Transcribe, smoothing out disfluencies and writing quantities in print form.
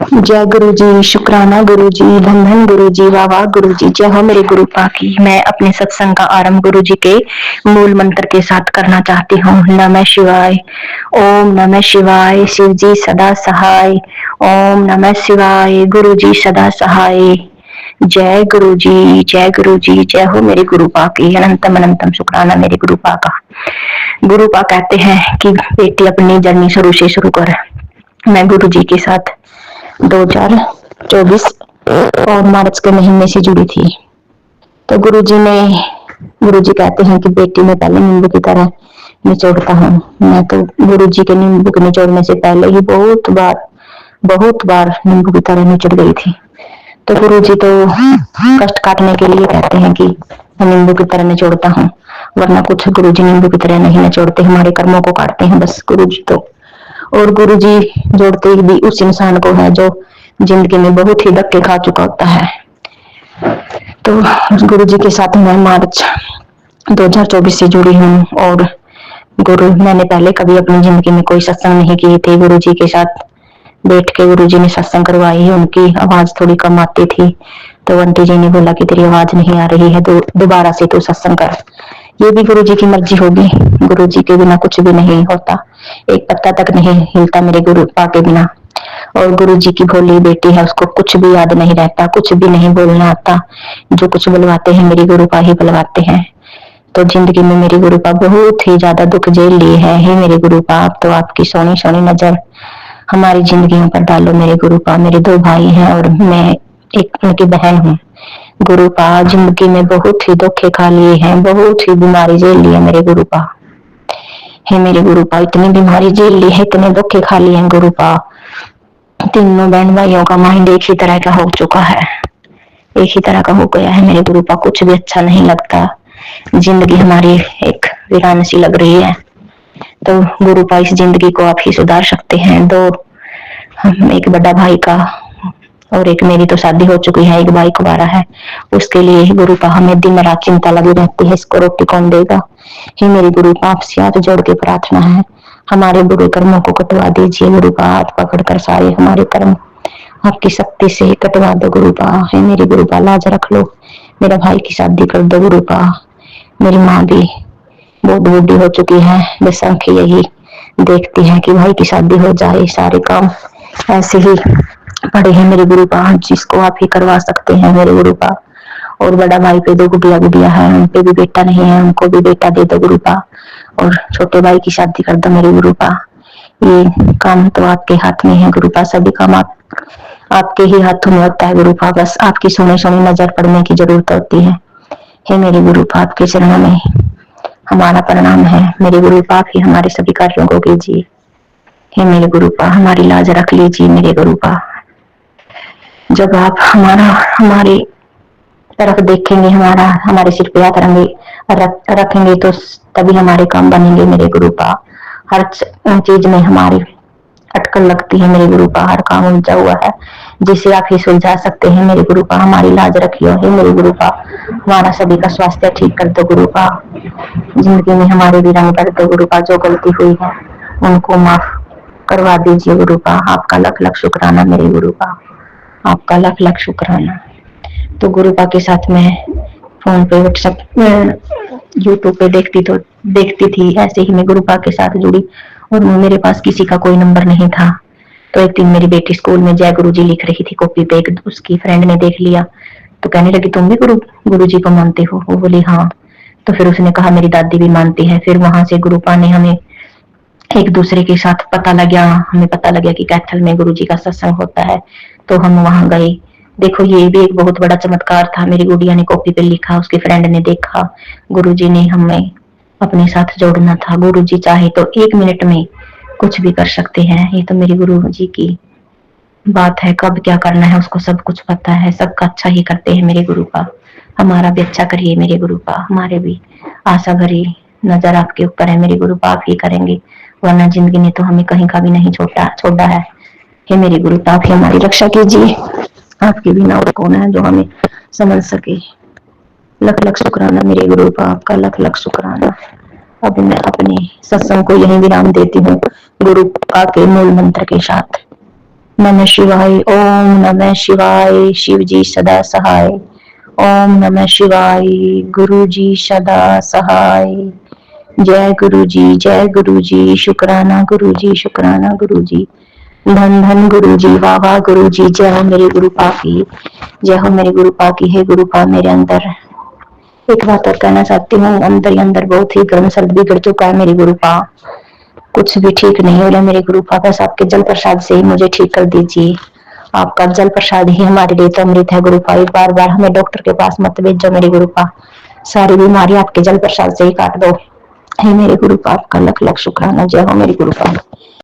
जय गुरु जी, शुक्राना गुरु जी, धन धन गुरु जी, वाह वाह गुरु जी, जय हो मेरे गुरु पाकी। मैं अपने सत्संग का आरंभ गुरु जी के मूल मंत्र के साथ करना चाहती हूँ। नमः शिवाय। ओम नमः शिवाय। शिव जी सदा सहाय। ओम नमः शिवाय। गुरु जी सदा सहाय। जय गुरु जी, जय गुरु जी, जय हो मेरे गुरु पाकी। अनंतम अनंतम शुक्राना मेरे गुरु पाका। गुरु पा कहते हैं कि बेटी अपनी जर्नी शुरू से शुरू कर। मैं गुरु जी के साथ 2024 और मार्च के महीने से जुड़ी थी। तो गुरु जी कहते हैं कि बेटी में पहले नींबू की तरह निचोड़ता हूँ। मैं तो गुरु जी के नींबू के निचोड़ने से पहले ही बहुत बार नींबू की तरह निचड़ गई थी। तो गुरु जी तो कष्ट काटने के लिए कहते हैं कि मैं नींबू की तरह निचोड़ता हूँ, वरना कुछ गुरु जी नींबू की तरह नहीं निचोड़ते, हमारे कर्मों को काटते हैं बस गुरु जी तो। और गुरु जी जोड़ते भी उस इंसान को है जो जिंदगी में बहुत ही धक्के खा चुका होता है। तो गुरु जी के साथ मैं मार्च 2024 से जुड़ी हूँ। और मैंने पहले कभी अपनी जिंदगी में कोई सत्संग नहीं किए थे। गुरु जी के साथ बैठ के गुरु जी ने सत्संग करवाई। उनकी आवाज थोड़ी कम आती थी, तो आंटी जी ने बोला कि तेरी आवाज नहीं आ रही है, तो दोबारा से तू सत्संग कर। ये भी गुरु जी की मर्जी होगी, गुरु जी के बिना कुछ भी नहीं होता, एक पत्ता तक नहीं हिलता मेरे गुरु पा के बिना। और गुरु जी की भोली बेटी है, उसको कुछ भी याद नहीं रहता, कुछ भी नहीं बोलना आता, जो कुछ बुलवाते हैं मेरे गुरु पा ही बुलवाते हैं। तो जिंदगी में मेरे गुरु पा बहुत ही ज्यादा दुख झेल लिए है। हे मेरे गुरु पा, तो आपकी सोनी सोनी नजर हमारी जिंदगियों पर डालो मेरे गुरु पा। मेरे 2 भाई हैं और मैं एक उनकी बहन हूँ। गुरु पा जिंदगी में बहुत ही धोखे खा लिए हैं, बहुत ही बीमारी झेल ली है मेरे गुरु पा। हे मेरे गुरु पा, इतनी बीमारी झेल ली है, इतने धोखे खा लिए हैं गुरु पा। तीनों बहन भाइयों का माइंड एक ही तरह का हो चुका है, एक ही तरह का हो गया है मेरे गुरु पा। कुछ भी अच्छा नहीं लगता, जिंदगी हमारी एक वीरान सी लग रही है। तो गुरु पा इस जिंदगी को आप ही सुधार सकते हैं। 2 एक बड़ा भाई का और एक मेरी तो शादी हो चुकी है, एक भाई कुंवारा है, उसके लिए ही गुरु पा हमें दिन रात चिंता लगी रहती है, इसको रोटी कौन देगा। हे मेरे गुरु पा, आपसे हाथ जोड़ के प्रार्थना है, हमारे बुरे कर्मों को कटवा दीजिए गुरु पा। हाथ पकड़कर सारे हमारे कर्म आपकी शक्ति से कटवा दो गुरु पा। हे मेरे गुरु पा, लाज रख लो, मेरा भाई की शादी कर दो गुरु पा। मेरी माँ भी बहुत बूढ़ी हो चुकी है, बस आंखें यही देखती है कि भाई की शादी हो जाए। सारे काम ऐसे ही पड़े हैं मेरे गुरु पा, जिसको आप ही करवा सकते हैं मेरे गुरु पा। और बड़ा भाई पे 2 गुड़िया है, उन पे भी बेटा नहीं है, उनको भी बेटा दे दो गुरु पा। और छोटे भाई की शादी कर दो मेरे गुरु पा। ये काम तो आपके हाथ में है गुरु पा, सभी काम आपके ही हाथों में होता है गुरु पा, बस आपकी सोनी सोनी नजर पड़ने की जरूरत होती है। हे मेरे गुरु पा, आपके चरणों में हमारा प्रणाम है मेरे गुरु पा, ही हमारे सभी कार्यों को कीजिए। हे मेरे गुरु पा, हमारी लाज रख लीजिए मेरे गुरु पा। जब आप हमारी तरफ देखेंगे, हमारे सिर पे हाथ रखेंगे तो तभी हमारे काम बनेंगे मेरे गुरु पा। हर चीज में हमारी अटकल लगती है मेरे गुरु पा, हर काम उलझा हुआ है, जिसे आप ही सुलझा सकते हैं मेरे गुरु पा। हमारी लाज रखियो हे मेरे गुरु पा, हमारा सभी का स्वास्थ्य ठीक कर दो गुरु पा। जिंदगी में हमारे भी रंग कर दो गुरु पा, जो गलती हुई है उनको माफ करवा दीजिए गुरु पा। आपका लख लख शुक्राना मेरे गुरु पा, आपका लख लख शुक्राना। तो गुरु पा के साथ मैं फोन पे, व्हाट्सएप, यूट्यूब पे देखती थी, ऐसे ही मैं गुरु पा के साथ जुड़ी। और मेरे पास किसी का कोई नंबर नहीं था। तो एक दिन मेरी बेटी स्कूल में जय गुरु जी लिख रही थी कॉपी पे, उसकी फ्रेंड ने देख लिया, तो कहने लगी तुम भी गुरु जी को मानते हो? वो बोली हाँ। तो फिर उसने कहा मेरी दादी भी मानती है। फिर वहां से गुरु पा ने हमें एक दूसरे के साथ हमें पता लगा कि कैथल में गुरु जी का सत्संग होता है, तो हम वहां गए। देखो ये भी एक बहुत बड़ा चमत्कार था, मेरी गुड़िया ने कॉपी पे लिखा, उसके फ्रेंड ने देखा, गुरु जी ने हमें अपने साथ जोड़ना था। गुरु जी चाहे तो 1 मिनट में कुछ भी कर सकते हैं, ये तो मेरे गुरु जी की बात है, कब क्या करना है उसको सब कुछ पता है, सबका अच्छा ही करते हैं मेरे गुरु पा। हमारा भी अच्छा करिए मेरे गुरु पा, हमारे भी आशा भरी नजर आपके ऊपर है मेरे गुरु पा, आप ही करेंगे, वरना जिंदगी ने तो हमें कहीं का भी नहीं छोड़ा है। हे मेरे गुरु पा, आप ही हमारी रक्षा कीजिए, आपके बिना और कौन है जो हमें समझ सके। लख लख शुक्राना मेरे गुरु पा, आपका लख लख शुक्राना। अब मैं अपने सत्संग को यही विराम देती हूँ गुरु पा के मूल मंत्र के साथ। नमः शिवाय। ओम नमः शिवाय। शिव जी सदा सहाय। ओम नमः शिवाय। गुरु जी सदा सहाय। जय गुरु जी, जय गुरु जी। शुक्राना गुरु जी, शुक्राना गुरु जी। धन धन गुरु जी, वाह वाह गुरु जी। जय हो मेरे गुरु पा की, जय हो मेरे गुरु पा की। है गुरु पा मेरे अंदर एक बात और कहना चाहती हूँ, अंदर ही अंदर बहुत ही गर्म सर्द बिगड़ चुका है मेरे गुरु पा। कुछ भी ठीक नहीं हो रहा मेरे गुरु पा। बस आपके जल प्रसाद से ही मुझे ठीक कर दीजिए। आपका जल प्रसाद ही हमारे लिए तो अमृत है गुरु पा। बार बार हमें डॉक्टर के पास मत भेजो मेरे गुरु पा। सारी बीमारी आपके जल प्रसाद से ही काट दो। हे मेरे गुरु पा, आपका लख लख शुक्राना। जय हो मेरे गुरु पा।